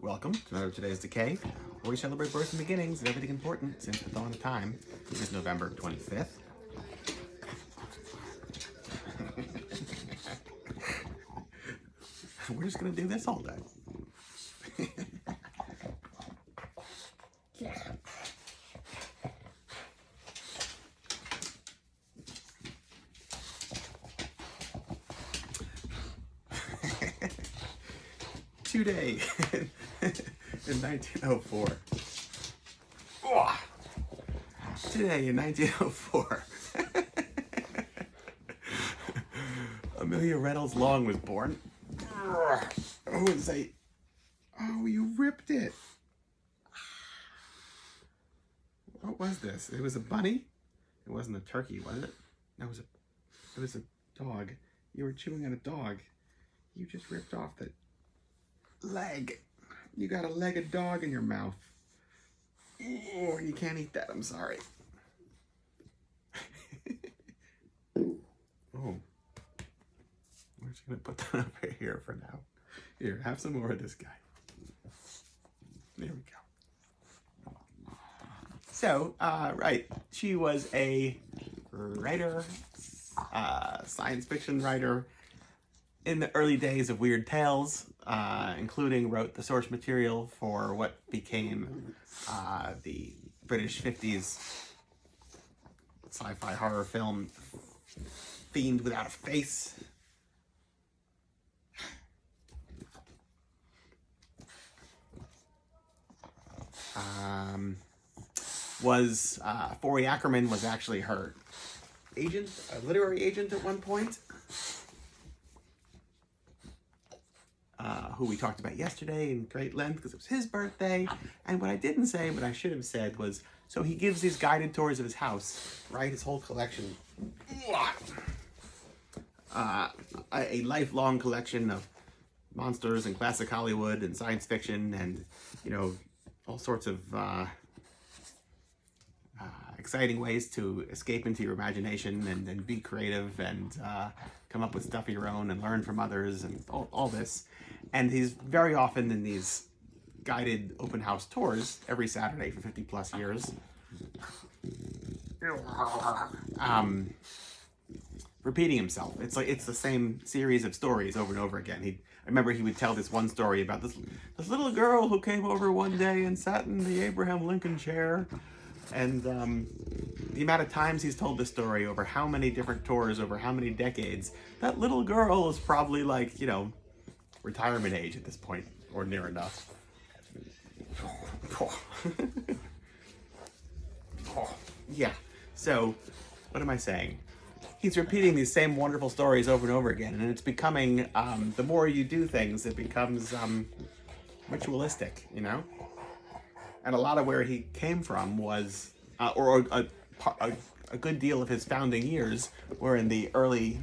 Welcome to another Today's Decay, where we celebrate births and beginnings and everything important since the dawn of time. This is November 25th. We're just going to do this all day. Yeah. Today, in 1904. Today, in 1904, Amelia Reynolds Long was born. Oh, you ripped it. What was this? It was a bunny? It wasn't a turkey, was it? No, it was a dog. You were chewing on a dog. You just ripped off the leg. You got a leg of dog in your mouth. Oh, you can't eat that. I'm sorry. Oh. We're just going to put that over here for now. Here, have some more of this guy. There we go. So, right. She was a writer, science fiction writer in the early days of Weird Tales, including wrote the source material for what became the British 50s sci-fi horror film Fiend Without a Face. Forey Ackerman was actually her agent, a literary agent at one point, who we talked about yesterday in great length because it was his birthday. And what I didn't say, but I should have said, was so he gives these guided tours of his house, right? His whole collection. A lifelong collection of monsters and classic Hollywood and science fiction and, you know, all sorts of exciting ways to escape into your imagination and be creative and come up with stuff of your own and learn from others and all this. And he's very often in these guided open house tours every Saturday for 50 plus years. Repeating himself. It's like it's the same series of stories over and over again. I remember he would tell this one story about this little girl who came over one day and sat in the Abraham Lincoln chair. And the amount of times he's told this story over how many different tours, over how many decades, that little girl is probably like, you know, retirement age at this point, or near enough. Yeah, so what am I saying? He's repeating these same wonderful stories over and over again, and it's becoming, the more you do things, it becomes ritualistic, you know? And a lot of where he came from was, or a good deal of his founding years were in the early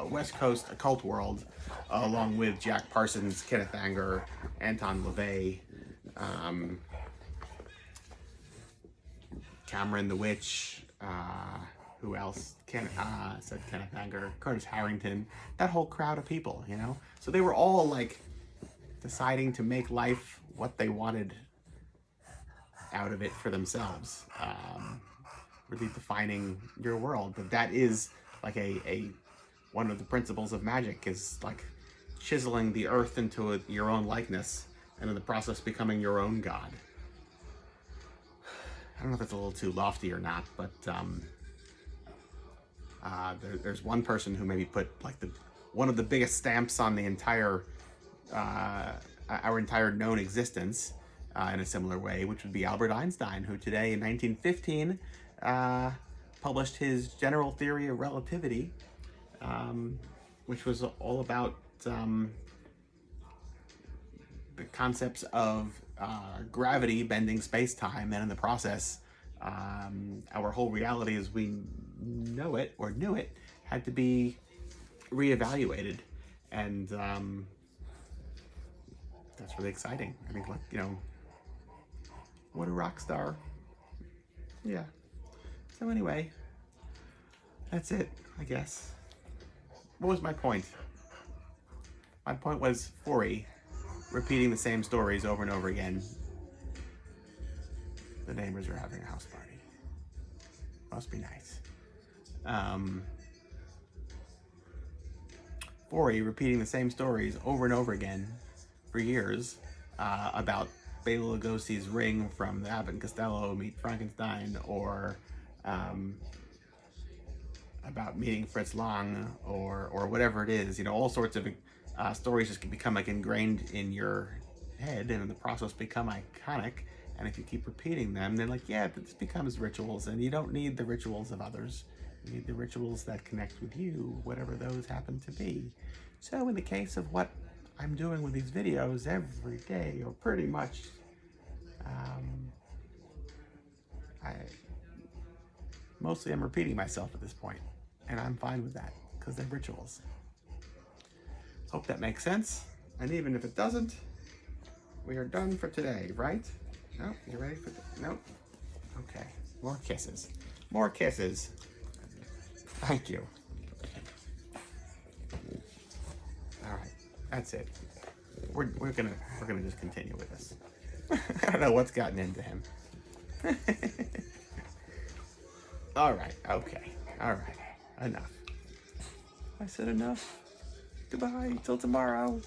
West Coast occult world, along with Jack Parsons, Kenneth Anger, Anton LaVey, Cameron the Witch, who else? Said Kenneth Anger, Curtis Harrington, that whole crowd of people, you know? So they were all like deciding to make life what they wanted out of it for themselves, really defining your world. But that is like one of the principles of magic, is like chiseling the earth into your own likeness, and in the process becoming your own god. I don't know if that's a little too lofty or not, but there's one person who maybe put like one of the biggest stamps on the entire our entire known existence in a similar way, which would be Albert Einstein, who today in 1915 published his General Theory of Relativity, which was all about the concepts of gravity bending space-time, and in the process, our whole reality as we know it or knew it had to be reevaluated, and that's really exciting. I think, like, you know, what a rock star. Yeah. So anyway, that's it, I guess. What was my point? My point was Forey repeating the same stories over and over again. The neighbors are having a house party. Must be nice. 40, repeating the same stories over and over again for years about Bela Lugosi's ring from the Abbott and Costello Meet Frankenstein, or about meeting Fritz Lang, or whatever it is. You know, all sorts of stories just become like ingrained in your head, and in the process become iconic. And if you keep repeating them, then like, yeah, this becomes rituals, and you don't need the rituals of others. You need the rituals that connect with you, whatever those happen to be. So in the case of what I'm doing with these videos every day, or pretty much, mostly I'm repeating myself at this point, and I'm fine with that because they're rituals. Hope that makes sense. And even if it doesn't, we are done for today, right? No, you ready for nope. Okay, more kisses. More kisses. Thank you. All right, that's it. We're gonna just continue with this. I don't know what's gotten into him. All right, okay, all right, enough. I said enough. Goodbye, till tomorrow.